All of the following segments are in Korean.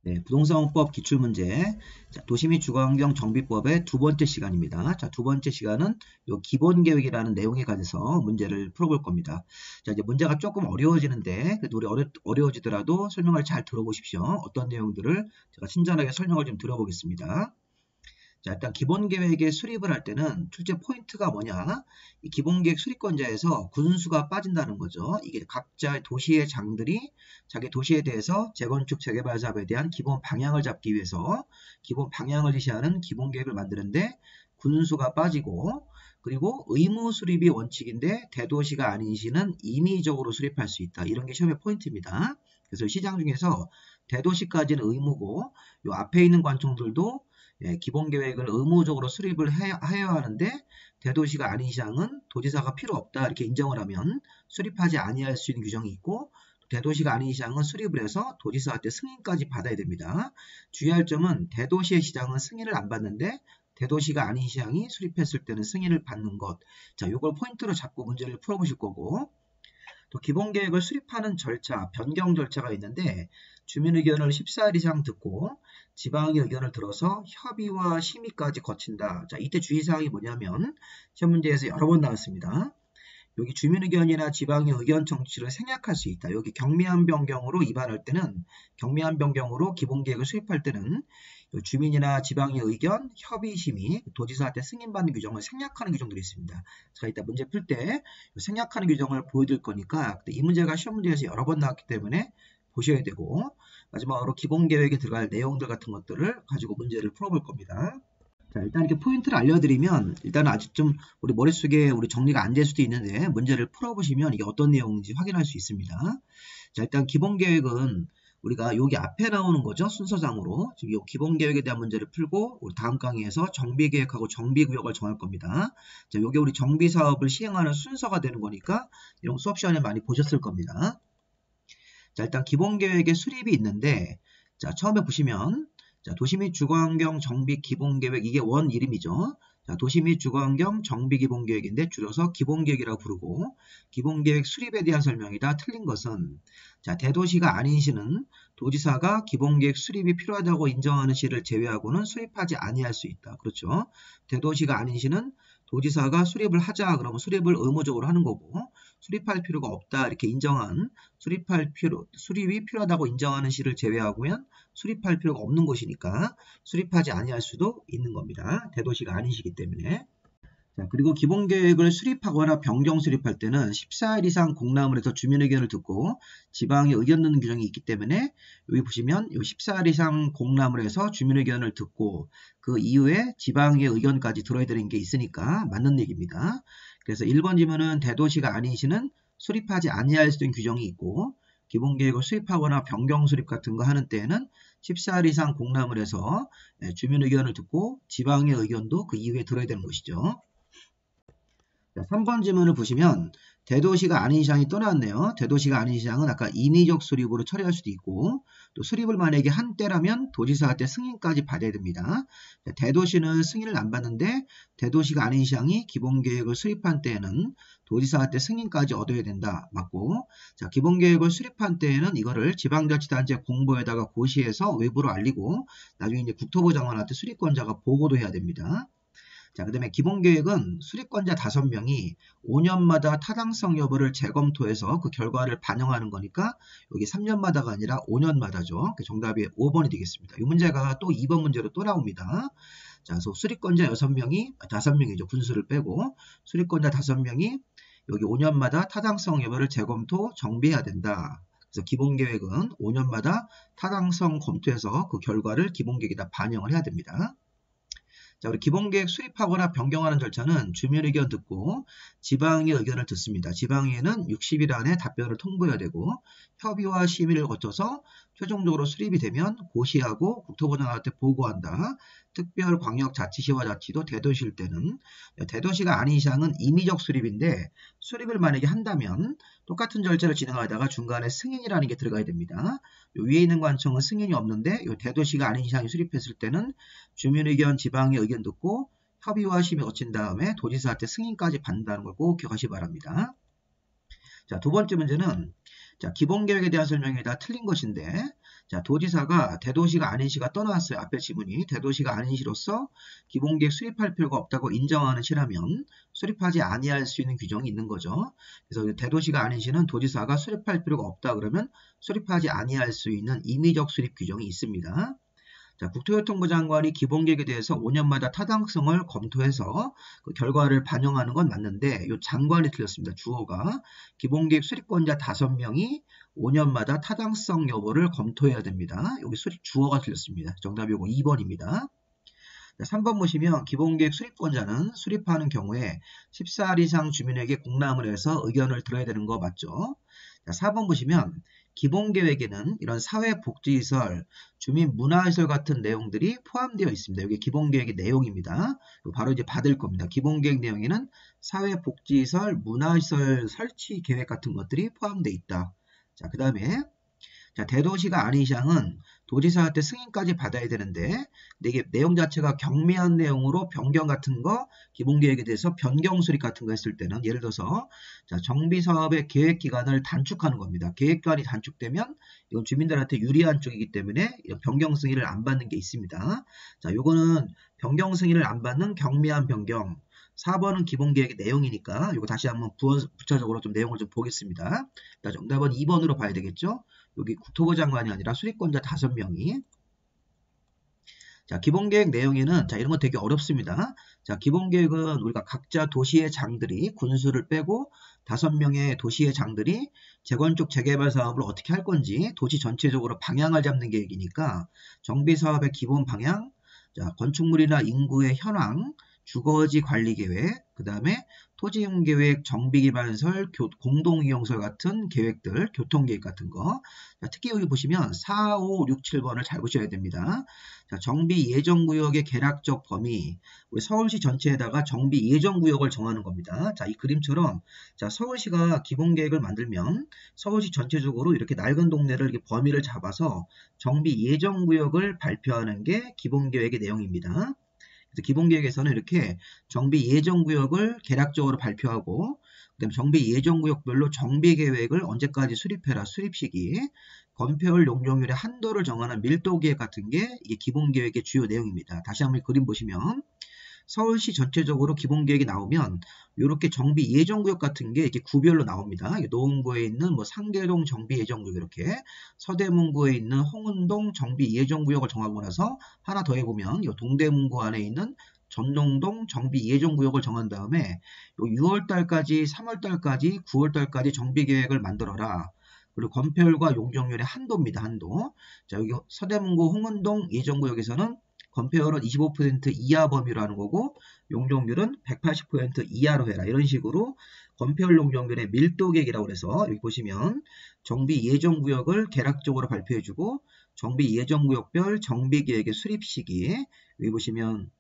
네, 부동산원법 기출문제. 자, 도시및 주거환경 정비법의 두 번째 시간입니다. 자, 두 번째 시간은 요 기본계획이라는 내용에 관해서 문제를 풀어볼 겁니다. 자, 이제 문제가 조금 어려워지는데, 그래도 우리 어려워지더라도 설명을 잘 들어보십시오. 어떤 내용들을 제가 친절하게 설명을 좀 드려보겠습니다. 자, 일단 기본계획에 수립을 할 때는 출제 포인트가 뭐냐? 이 기본계획 수립권자에서 군수가 빠진다는 거죠. 이게 각자 도시의 장들이 자기 도시에 대해서 재건축, 재개발 사업에 대한 기본 방향을 잡기 위해서 기본 방향을 제시하는 기본계획을 만드는데 군수가 빠지고, 그리고 의무 수립이 원칙인데 대도시가 아닌 시는 임의적으로 수립할 수 있다. 이런 게 시험의 포인트입니다. 그래서 시장 중에서 대도시까지는 의무고, 요 앞에 있는 관청들도 기본계획을 의무적으로 수립을 해야 하는데 대도시가 아닌 시장은 도지사가 필요 없다 이렇게 인정을 하면 수립하지 아니할 수 있는 규정이 있고, 대도시가 아닌 시장은 수립을 해서 도지사한테 승인까지 받아야 됩니다. 주의할 점은 대도시의 시장은 승인을 안 받는데 대도시가 아닌 시장이 수립했을 때는 승인을 받는 것. 자, 이걸 포인트로 잡고 문제를 풀어보실 거고, 또 기본계획을 수립하는 절차, 변경 절차가 있는데 주민 의견을 14일 이상 듣고 지방의 의견을 들어서 협의와 심의까지 거친다. 자, 이때 주의사항이 뭐냐면 시험 문제에서 여러 번 나왔습니다. 여기 주민 의견이나 지방의 의견 청취를 생략할 수 있다. 여기 경미한 변경으로 위반할 때는, 경미한 변경으로 기본계획을 수립할 때는 주민이나 지방의 의견, 협의, 심의, 도지사한테 승인받는 규정을 생략하는 규정들이 있습니다. 제가 이따 문제 풀 때 생략하는 규정을 보여드릴 거니까 이 문제가 시험 문제에서 여러 번 나왔기 때문에 보셔야 되고, 마지막으로 기본계획에 들어갈 내용들 같은 것들을 가지고 문제를 풀어볼 겁니다. 자, 일단 이렇게 포인트를 알려드리면 일단 아직 좀 우리 머릿속에 우리 정리가 안 될 수도 있는데 문제를 풀어보시면 이게 어떤 내용인지 확인할 수 있습니다. 자, 일단 기본계획은 우리가 여기 앞에 나오는 거죠. 순서상으로. 지금 이 기본계획에 대한 문제를 풀고 우리 다음 강의에서 정비계획하고 정비구역을 정할 겁니다. 자, 이게 우리 정비사업을 시행하는 순서가 되는 거니까 이런 수업 시간에 많이 보셨을 겁니다. 자, 일단 기본계획의 수립이 있는데, 자, 처음에 보시면 자, 도시 및 주거환경 정비 기본계획, 이게 원 이름이죠. 자, 도시 및 주거환경 정비 기본계획인데 줄여서 기본계획이라고 부르고, 기본계획 수립에 대한 설명이다. 틀린 것은, 자, 대도시가 아닌 시는 도지사가 기본계획 수립이 필요하다고 인정하는 시를 제외하고는 수립하지 아니할 수 있다. 그렇죠? 대도시가 아닌 시는 도지사가 수립을 하자 그러면 수립을 의무적으로 하는 거고, 수립할 필요가 없다 이렇게 인정한, 수립이 필요하다고 인정하는 시를 제외하고는 수립할 필요가 없는 곳이니까 수립하지 아니할 수도 있는 겁니다. 대도시가 아닌 시기 때문에. 자, 그리고 기본계획을 수립하거나 변경 수립할 때는 14일 이상 공람을 해서 주민 의견을 듣고 지방의 의견 듣는 규정이 있기 때문에 여기 보시면 이 14일 이상 공람을 해서 주민 의견을 듣고 그 이후에 지방의 의견까지 들어야 되는 게 있으니까 맞는 얘기입니다. 그래서 1번 질문은 대도시가 아닌 시는 수립하지 아니할 수 있는 규정이 있고, 기본계획을 수립하거나 변경 수립 같은 거 하는 때에는 14일 이상 공람을 해서 주민 의견을 듣고 지방의 의견도 그 이후에 들어야 되는 것이죠. 자, 3번 질문을 보시면 대도시가 아닌 시장이 또 나왔네요. 대도시가 아닌 시장은 아까 임의적 수립으로 처리할 수도 있고, 또 수립을 만약에 한때라면 도지사한테 승인까지 받아야 됩니다. 자, 대도시는 승인을 안 받는데 대도시가 아닌 시장이 기본계획을 수립한 때에는 도지사한테 승인까지 얻어야 된다. 맞고, 자, 기본계획을 수립한 때에는 이거를 지방자치단체 공보에다가 고시해서 외부로 알리고 나중에 이제 국토부 장관한테 수립권자가 보고도 해야 됩니다. 자, 그 다음에 기본계획은 수립권자 5명이 5년마다 타당성 여부를 재검토해서 그 결과를 반영하는 거니까 여기 3년마다가 아니라 5년마다죠. 정답이 5번이 되겠습니다. 이 문제가 또 2번 문제로 또 나옵니다. 자, 그래서 수립권자 5명이죠. 군수를 빼고 수립권자 5명이 여기 5년마다 타당성 여부를 재검토 정비해야 된다. 그래서 기본계획은 5년마다 타당성 검토해서 그 결과를 기본계획에다 반영을 해야 됩니다. 자, 우리 기본계획 수립하거나 변경하는 절차는 주민 의견 듣고 지방의 의견을 듣습니다. 지방의회는 60일 안에 답변을 통보해야 되고 협의와 심의를 거쳐서 최종적으로 수립이 되면 고시하고 국토부 장관한테 보고한다. 특별광역자치시와 자치도 대도시일 때는, 대도시가 아닌 시장은 임의적 수립인데 수립을 만약에 한다면 똑같은 절차를 진행하다가 중간에 승인이라는 게 들어가야 됩니다. 위에 있는 관청은 승인이 없는데 대도시가 아닌 시장이 수립했을 때는 주민 의견, 지방의 의견 듣고 협의와 심의 거친 다음에 도지사한테 승인까지 받는다는 걸 꼭 기억하시기 바랍니다. 자, 두 번째 문제는 자, 기본계획에 대한 설명이 다 틀린 것인데, 자, 도지사가 대도시가 아닌 시가 떠나왔어요. 앞에 지문이 대도시가 아닌 시로서 기본계획 수립할 필요가 없다고 인정하는 시라면 수립하지 아니할 수 있는 규정이 있는 거죠. 그래서 대도시가 아닌 시는 도지사가 수립할 필요가 없다 그러면 수립하지 아니할 수 있는 임의적 수립 규정이 있습니다. 자, 국토교통부 장관이 기본계획에 대해서 5년마다 타당성을 검토해서 그 결과를 반영하는 건 맞는데 이 장관이 틀렸습니다. 주어가 기본계획 수립권자 5명이 5년마다 타당성 여부를 검토해야 됩니다. 여기 수립 주어가 틀렸습니다. 정답이 이거 2번입니다. 3번 보시면 기본계획 수립권자는 수립하는 경우에 14알 이상 주민에게 공람을 해서 의견을 들어야 되는 거 맞죠? 자, 4번 보시면 기본계획에는 이런 사회복지시설, 주민문화시설 같은 내용들이 포함되어 있습니다. 여기 기본계획의 내용입니다. 바로 이제 받을 겁니다. 기본계획 내용에는 사회복지시설, 문화시설 설치 계획 같은 것들이 포함되어 있다. 자, 그 다음에 자, 대도시가 아닌 시장은 도지사한테 승인까지 받아야 되는데 이게 내용 자체가 경미한 내용으로 변경 같은 거 기본계획에 대해서 변경 수립 같은 거 했을 때는 예를 들어서 자, 정비사업의 계획기간을 단축하는 겁니다. 계획기간이 단축되면 이건 주민들한테 유리한 쪽이기 때문에 이런 변경 승인을 안 받는 게 있습니다. 자, 요거는 변경 승인을 안 받는 경미한 변경. 4번은 기본계획의 내용이니까 이거 다시 한번 부차적으로 좀 내용을 좀 보겠습니다. 자, 정답은 2번으로 봐야 되겠죠. 여기 국토부 장관이 아니라 수립권자 5명이. 자, 기본계획 내용에는 자, 이런 거 되게 어렵습니다. 자, 기본계획은 우리가 각자 도시의 장들이 군수를 빼고 5명의 도시의 장들이 재건축 재개발 사업을 어떻게 할 건지 도시 전체적으로 방향을 잡는 계획이니까 정비사업의 기본 방향, 자, 건축물이나 인구의 현황, 주거지 관리 계획, 그 다음에 토지이용 계획, 정비기반설, 공동이용설 같은 계획들, 교통계획 같은 거. 자, 특히 여기 보시면 4, 5, 6, 7번을 잘 보셔야 됩니다. 자, 정비 예정구역의 개략적 범위, 우리 서울시 전체에다가 정비 예정구역을 정하는 겁니다. 자, 이 그림처럼 자, 서울시가 기본계획을 만들면 서울시 전체적으로 이렇게 낡은 동네를 이렇게 범위를 잡아서 정비 예정구역을 발표하는 게 기본계획의 내용입니다. 그래서 기본계획에서는 이렇게 정비 예정구역을 개략적으로 발표하고 그다음에 정비 예정구역별로 정비계획을 언제까지 수립해라 수립시기 건폐율 용적률의 한도를 정하는 밀도계획 같은 게 이게 기본계획의 주요 내용입니다. 다시 한번 그림 보시면 서울시 전체적으로 기본계획이 나오면 이렇게 정비 예정구역 같은 게 이렇게 구별로 나옵니다. 노원구에 있는 뭐 상계동 정비 예정구역 이렇게 서대문구에 있는 홍은동 정비 예정구역을 정하고 나서 하나 더 해보면 이 동대문구 안에 있는 전농동 정비 예정구역을 정한 다음에 6월달까지 3월달까지 9월달까지 정비계획을 만들어라. 그리고 건폐율과 용적률의 한도입니다. 한도. 자, 여기 서대문구 홍은동 예정구역에서는 건폐율은 25% 이하 범위로 하는 거고 용적률은 180% 이하로 해라. 이런 식으로 건폐율 용적률의 밀도계획이라고 해서 여기 보시면 정비 예정구역을 개략적으로 발표해주고 정비 예정구역별 정비계획의 수립 시기 여기 보시면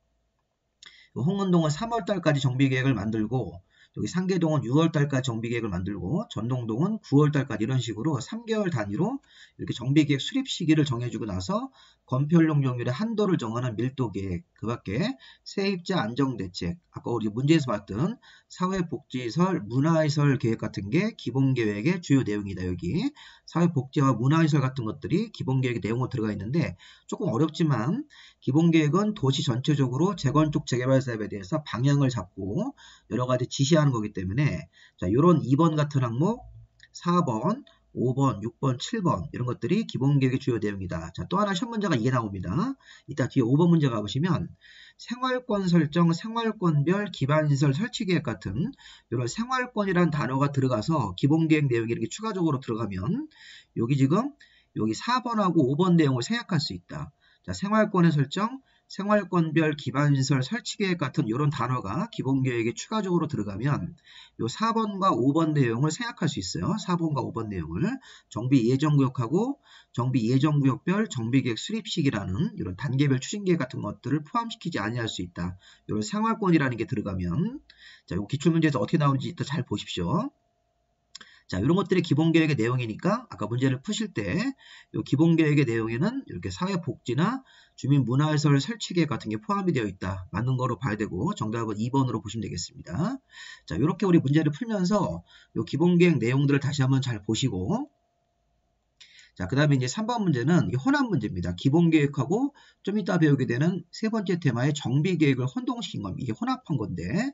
홍은동은 3월달까지 정비계획을 만들고 여기 상계동은 6월달까지 정비계획을 만들고 전동동은 9월달까지 이런 식으로 3개월 단위로 이렇게 정비계획 수립 시기를 정해주고 나서 건폐율 용적률의 한도를 정하는 밀도계획 그 밖에 세입자 안정대책 아까 우리 문제에서 봤던 사회복지시설 문화시설 계획 같은 게 기본계획의 주요 내용이다. 여기 사회복지와 문화시설 같은 것들이 기본계획의 내용으로 들어가 있는데 조금 어렵지만 기본계획은 도시 전체적으로 재건축 재개발 사업에 대해서 방향을 잡고 여러 가지 지시하는 거기 때문에 자, 이런 2번 같은 항목 4번 5번, 6번, 7번 이런 것들이 기본계획의 주요 내용이다. 자, 또 하나 시험 문제가 이게 나옵니다. 이따 뒤에 5번 문제 가보시면 생활권 설정, 생활권별 기반시설 설치계획 같은 이런 생활권이라는 단어가 들어가서 기본계획 내용이 이렇게 추가적으로 들어가면 여기 지금 여기 4번하고 5번 내용을 생략할 수 있다. 자, 생활권의 설정, 생활권별 기반시설 설치계획 같은 이런 단어가 기본계획에 추가적으로 들어가면 이 4번과 5번 내용을 생략할 수 있어요. 4번과 5번 내용을 정비 예정구역하고 정비 예정구역별 정비계획 수립식이라는 이런 단계별 추진계획 같은 것들을 포함시키지 아니할 수 있다. 이런 생활권이라는 게 들어가면 자, 이 기출문제에서 어떻게 나오는지 또 잘 보십시오. 자, 이런 것들이 기본계획의 내용이니까 아까 문제를 푸실 때 이 기본계획의 내용에는 이렇게 사회복지나 주민문화시설 설치계획 같은 게 포함이 되어 있다. 맞는 거로 봐야 되고 정답은 2번으로 보시면 되겠습니다. 자, 이렇게 우리 문제를 풀면서 이 기본계획 내용들을 다시 한번 잘 보시고 자, 그 다음에 이제 3번 문제는 이게 혼합 문제입니다. 기본계획하고 좀 이따 배우게 되는 세 번째 테마의 정비계획을 혼동시킨 겁니다. 이게 혼합한 건데,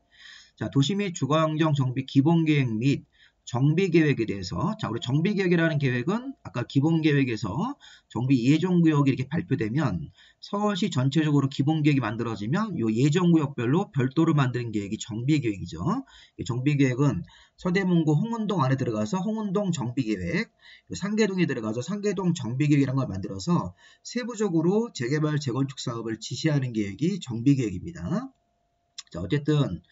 자, 도시 및 주거환경 정비 기본계획 및 정비계획에 대해서, 자, 우리 정비계획이라는 계획은 아까 기본계획에서 정비 예정구역이 이렇게 발표되면 서울시 전체적으로 기본계획이 만들어지면 이 예정구역별로 별도로 만드는 계획이 정비계획이죠. 이 정비계획은 서대문구 홍은동 안에 들어가서 홍은동 정비계획, 상계동에 들어가서 상계동 정비계획이라는 걸 만들어서 세부적으로 재개발, 재건축 사업을 지시하는 계획이 정비계획입니다. 자, 어쨌든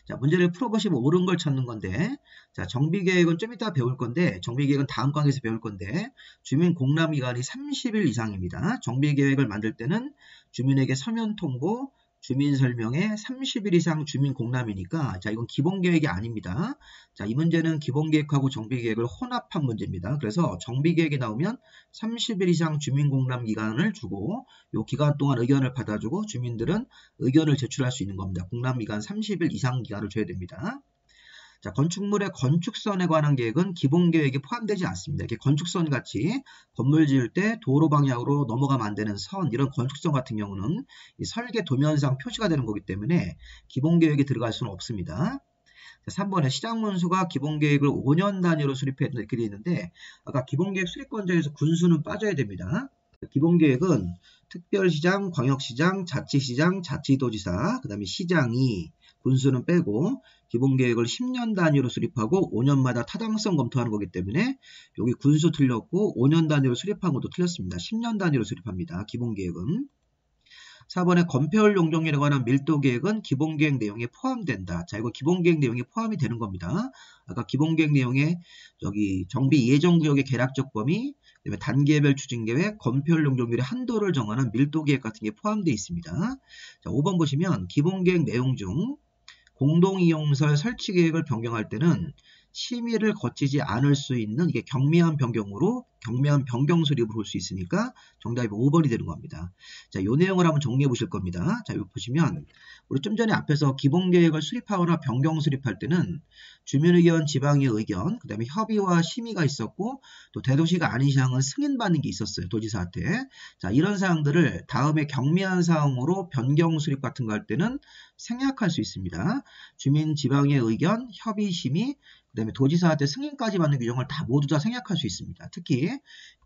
자, 문제를 풀어보시면 옳은 걸 찾는 건데, 자, 정비계획은 좀 이따 배울 건데, 정비계획은 다음 강의에서 배울 건데, 주민 공람기간이 30일 이상입니다. 정비계획을 만들 때는 주민에게 서면 통보, 주민 설명에 30일 이상 주민 공람이니까, 자, 이건 기본계획이 아닙니다. 자, 이 문제는 기본계획하고 정비계획을 혼합한 문제입니다. 그래서 정비계획이 나오면 30일 이상 주민 공람 기간을 주고, 이 기간 동안 의견을 받아주고, 주민들은 의견을 제출할 수 있는 겁니다. 공람기간 30일 이상 기간을 줘야 됩니다. 자, 건축물의 건축선에 관한 계획은 기본계획에 포함되지 않습니다. 이렇게 건축선 같이 건물 지을 때 도로 방향으로 넘어가면 안 되는 선, 이런 건축선 같은 경우는 이 설계 도면상 표시가 되는 거기 때문에 기본계획에 들어갈 수는 없습니다. 자, 3번에 시장문수가 기본계획을 5년 단위로 수립했다 이렇게 되어 있는데, 아까 기본계획 수립권자에서 군수는 빠져야 됩니다. 기본계획은 특별시장, 광역시장, 자치시장, 자치도지사, 그 다음에 시장이 군수는 빼고 기본계획을 10년 단위로 수립하고 5년마다 타당성 검토하는 거기 때문에 여기 군수 틀렸고 5년 단위로 수립한 것도 틀렸습니다. 10년 단위로 수립합니다. 기본계획은. 4번에 건폐율 용적률에 관한 밀도계획은 기본계획 내용에 포함된다. 자, 이거 기본계획 내용에 포함이 되는 겁니다. 아까 기본계획 내용에 여기 정비 예정구역의 계략적 범위, 그다음에 단계별 추진계획, 건폐율 용적률의 한도를 정하는 밀도계획 같은 게 포함되어 있습니다. 자, 5번 보시면 기본계획 내용 중 공동이용설 설치계획을 변경할 때는 심의를 거치지 않을 수 있는 이게 경미한 변경으로 경미한 변경 수립을 볼 수 있으니까 정답이 5번이 되는 겁니다. 자, 이 내용을 한번 정리해 보실 겁니다. 자, 여기 보시면 우리 좀 전에 앞에서 기본계획을 수립하거나 변경 수립할 때는 주민의견, 지방의 의견, 그 다음에 협의와 심의가 있었고 또 대도시가 아닌 시장은 승인받는 게 있었어요. 도지사한테. 자, 이런 사항들을 다음에 경미한 사항으로 변경 수립 같은 거 할 때는 생략할 수 있습니다. 주민, 지방의 의견, 협의, 심의, 그 다음에 도지사한테 승인까지 받는 규정을 다 모두 다 생략할 수 있습니다. 특히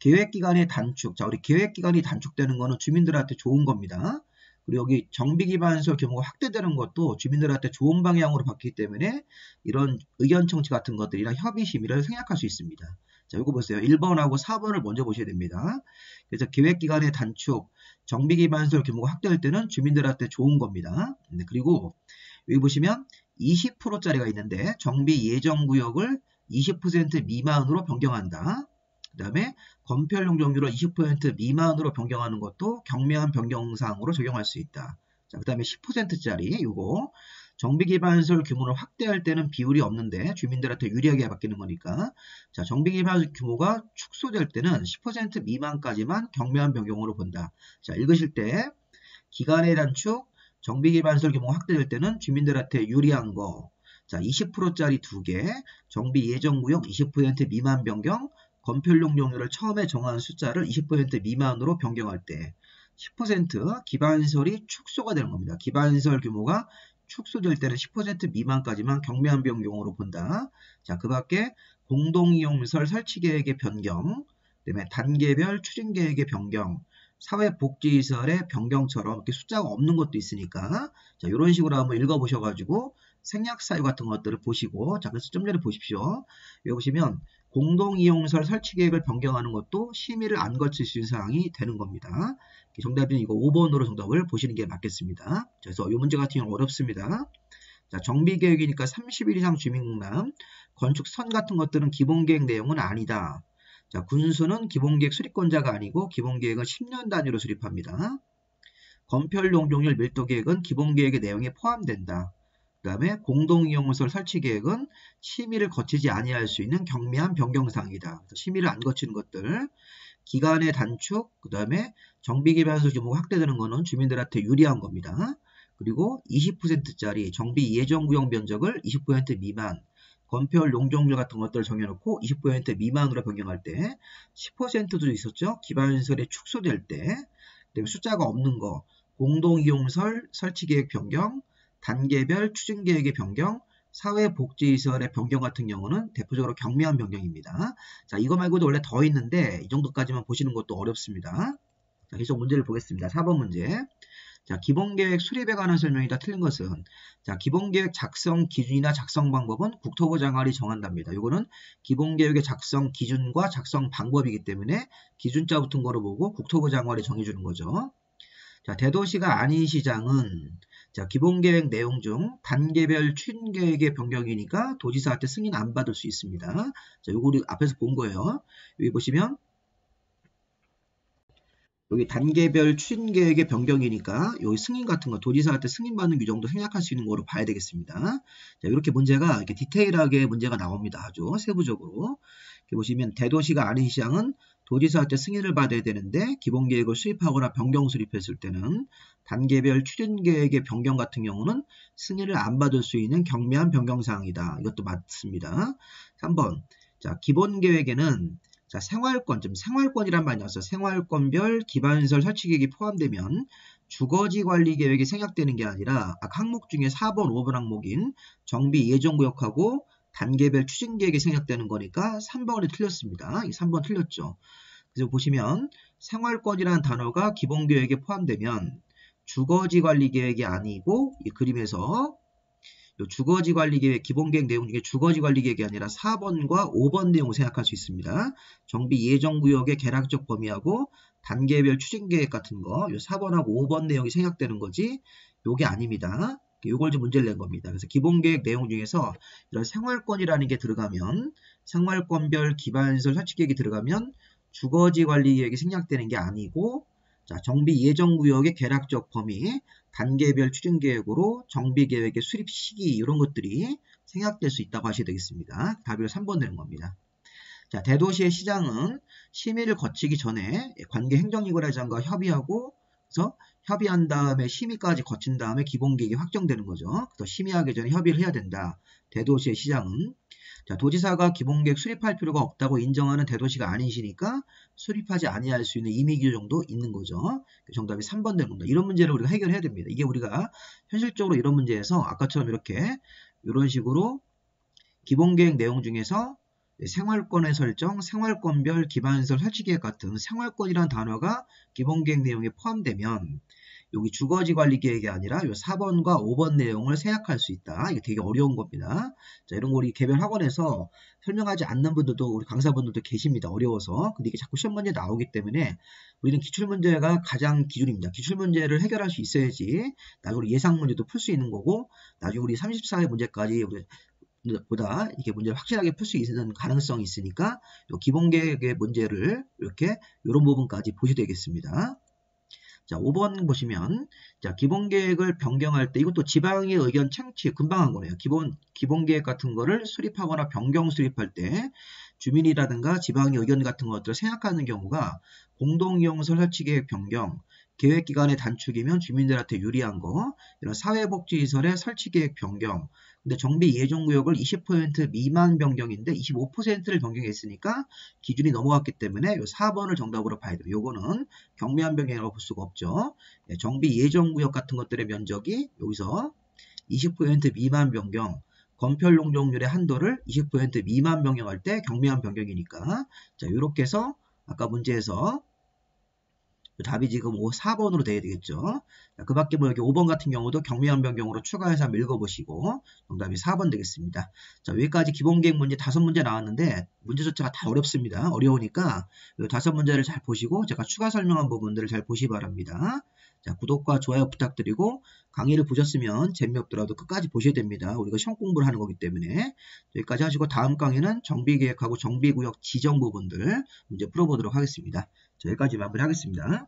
계획기간의 단축. 자, 우리 계획기간이 단축되는 거는 주민들한테 좋은 겁니다. 그리고 여기 정비기반시설 규모가 확대되는 것도 주민들한테 좋은 방향으로 바뀌기 때문에 이런 의견 청취 같은 것들이나 협의 심의를 생략할 수 있습니다. 자, 이거 보세요. 1번하고 4번을 먼저 보셔야 됩니다. 그래서 계획기간의 단축, 정비기반시설 규모가 확대할 때는 주민들한테 좋은 겁니다. 그리고 여기 보시면 20%짜리가 있는데 정비 예정구역을 20% 미만으로 변경한다. 그 다음에 건폐율 용적률을 20% 미만으로 변경하는 것도 경미한 변경사항으로 적용할 수 있다. 자, 그 다음에 10%짜리 요거 정비기반시설 규모를 확대할 때는 비율이 없는데 주민들한테 유리하게 바뀌는 거니까 자, 정비기반시설 규모가 축소될 때는 10% 미만까지만 경미한 변경으로 본다. 자, 읽으실 때 기간의 단축, 정비기반시설 규모가 확대될 때는 주민들한테 유리한 거. 자, 20%짜리 2개, 정비 예정구역 20% 미만 변경, 건폐율 용적률을 처음에 정한 숫자를 20% 미만으로 변경할 때 10% 기반시설이 축소가 되는 겁니다. 기반시설 규모가 축소될 때는 10% 미만까지만 경미한 변경으로 본다. 자, 그 밖에 공동이용시설 설치계획의 변경, 그다음에 단계별 추진계획의 변경, 사회복지시설의 변경처럼 이렇게 숫자가 없는 것도 있으니까 자, 이런 식으로 한번 읽어보셔가지고 생략 사유 같은 것들을 보시고 자, 그래서 좀 전에 보십시오. 여기 보시면 공동이용시설 설치계획을 변경하는 것도 심의를 안 거칠 수 있는 사항이 되는 겁니다. 정답은 이거 5번으로 정답을 보시는 게 맞겠습니다. 그래서 이 문제 같은 경우는 어렵습니다. 자, 정비계획이니까 30일 이상 주민공람, 건축선 같은 것들은 기본계획 내용은 아니다. 자, 군수는 기본계획 수립권자가 아니고 기본계획은 10년 단위로 수립합니다. 건폐율 용적률 밀도계획은 기본계획의 내용에 포함된다. 그 다음에 공동이용시설 설치계획은 심의를 거치지 아니할 수 있는 경미한 변경사항이다. 심의를 안 거치는 것들, 기간의 단축, 그 다음에 정비기반시설 규모가 확대되는 것은 주민들한테 유리한 겁니다. 그리고 20%짜리 정비 예정구역 면적을 20% 미만, 건폐율 용적률 같은 것들을 정해놓고 20% 미만으로 변경할 때 10%도 있었죠. 기반시설이 축소될 때 그다음에 숫자가 없는 거 공동이용설 설치계획 변경 단계별 추진계획의 변경 사회복지시설의 변경 같은 경우는 대표적으로 경미한 변경입니다. 자, 이거 말고도 원래 더 있는데 이 정도까지만 보시는 것도 어렵습니다. 자, 계속 문제를 보겠습니다. 4번 문제. 자, 기본계획 수립에 관한 설명이 다 틀린 것은 자, 기본계획 작성 기준이나 작성 방법은 국토부 장관이 정한답니다. 이거는 기본계획의 작성 기준과 작성 방법이기 때문에 기준자 붙은 거로 보고 국토부 장관이 정해주는 거죠. 자, 대도시가 아닌 시장은 자, 기본계획 내용 중 단계별 추진계획의 변경이니까 도지사한테 승인 안 받을 수 있습니다. 자, 요거 우리 앞에서 본 거예요. 여기 보시면 여기 단계별 추진계획의 변경이니까 여기 승인 같은 거 도지사한테 승인받는 규정도 생략할 수 있는 거로 봐야 되겠습니다. 자, 이렇게 문제가 이렇게 디테일하게 문제가 나옵니다. 아주 세부적으로. 이렇게 보시면 대도시가 아닌 시장은 도지사한테 승인을 받아야 되는데 기본계획을 수립하거나 변경 수립했을 때는 단계별 추진계획의 변경 같은 경우는 승인을 안 받을 수 있는 경미한 변경사항이다. 이것도 맞습니다. 3번. 자, 기본계획에는 자, 생활권, 좀 생활권이란 말이 나왔어요. 생활권별 기반시설 설치계획이 포함되면 주거지관리계획이 생략되는 게 아니라 항목 중에 4번, 5번 항목인 정비 예정구역하고 단계별 추진계획이 생략되는 거니까 3번이 틀렸습니다. 이 3번 틀렸죠. 그래서 보시면 생활권이라는 단어가 기본계획에 포함되면 주거지관리계획이 아니고 이 그림에서 주거지관리계획 기본계획 내용 중에 주거지관리계획이 아니라 4번과 5번 내용을 생각할 수 있습니다. 정비 예정구역의 개략적 범위하고 단계별 추진계획 같은 거 4번하고 5번 내용이 생략되는 거지 요게 아닙니다. 요걸 좀 문제를 낸 겁니다. 그래서 기본계획 내용 중에서 이런 생활권이라는 게 들어가면 생활권별 기반시설 설치계획이 들어가면 주거지관리계획이 생략되는 게 아니고 자, 정비 예정구역의 개략적 범위 단계별 추진계획으로 정비계획의 수립 시기 이런 것들이 생략될 수 있다고 하셔야 되겠습니다. 답이 3번 되는 겁니다. 자, 대도시의 시장은 심의를 거치기 전에 관계 행정기관장과 협의하고 그래서 협의한 다음에 심의까지 거친 다음에 기본계획이 확정되는 거죠. 그래서 심의하기 전에 협의를 해야 된다. 대도시의 시장은 자, 도지사가 기본계획 수립할 필요가 없다고 인정하는 대도시가 아니시니까 수립하지 아니할 수 있는 임의기준 정도 있는 거죠. 정답이 3번 되는 겁니다. 이런 문제를 우리가 해결해야 됩니다. 이게 우리가 현실적으로 이런 문제에서 아까처럼 이렇게 이런 식으로 기본계획 내용 중에서 생활권의 설정, 생활권별 기반시설 설치계획 같은 생활권이라는 단어가 기본계획 내용에 포함되면 여기 주거지관리계획이 아니라 요 4번과 5번 내용을 생략할 수 있다. 이게 되게 어려운 겁니다. 자, 이런 거 우리 개별 학원에서 설명하지 않는 분들도 우리 강사분들도 계십니다. 어려워서. 근데 이게 자꾸 시험 문제 나오기 때문에 우리는 기출문제가 가장 기준입니다. 기출문제를 해결할 수 있어야지 나중에 예상 문제도 풀 수 있는 거고 나중에 우리 34회 문제까지 보다 이게 문제를 확실하게 풀 수 있는 가능성이 있으니까 요 기본계획의 문제를 이렇게 이런 부분까지 보셔야 되겠습니다. 자, 5번 보시면 자, 기본계획을 변경할 때 이것도 지방의 의견 청취 금방 한 거네요. 기본계획 같은 거를 수립하거나 변경 수립할 때 주민이라든가 지방의 의견 같은 것들을 생각하는 경우가 공동이용설 설치계획 변경 계획기간의 단축이면 주민들한테 유리한 거 이런 사회복지시설의 설치계획 변경 근데 정비 예정구역을 20% 미만 변경인데 25%를 변경했으니까 기준이 넘어갔기 때문에 요 4번을 정답으로 봐야 돼요. 요거는 경미한 변경이라고 볼 수가 없죠. 정비 예정구역 같은 것들의 면적이 여기서 20% 미만 변경 건폐율 용적률의 한도를 20% 미만 변경할 때 경미한 변경이니까 자 요렇게 해서 아까 문제에서 답이 지금 4번으로 돼야 되겠죠. 그 밖에 뭐 여기 5번 같은 경우도 경미한 변경으로 추가해서 한번 읽어보시고 정답이 4번 되겠습니다. 자, 여기까지 기본계획 문제 5문제 나왔는데 문제 자체가 다 어렵습니다. 어려우니까 이 5문제를 잘 보시고 제가 추가 설명한 부분들을 잘 보시기 바랍니다. 자, 구독과 좋아요 부탁드리고 강의를 보셨으면 재미없더라도 끝까지 보셔야 됩니다. 우리가 시험 공부를 하는 거기 때문에 여기까지 하시고 다음 강의는 정비계획하고 정비구역 지정 부분들 문제 풀어보도록 하겠습니다. 자, 여기까지 마무리하겠습니다.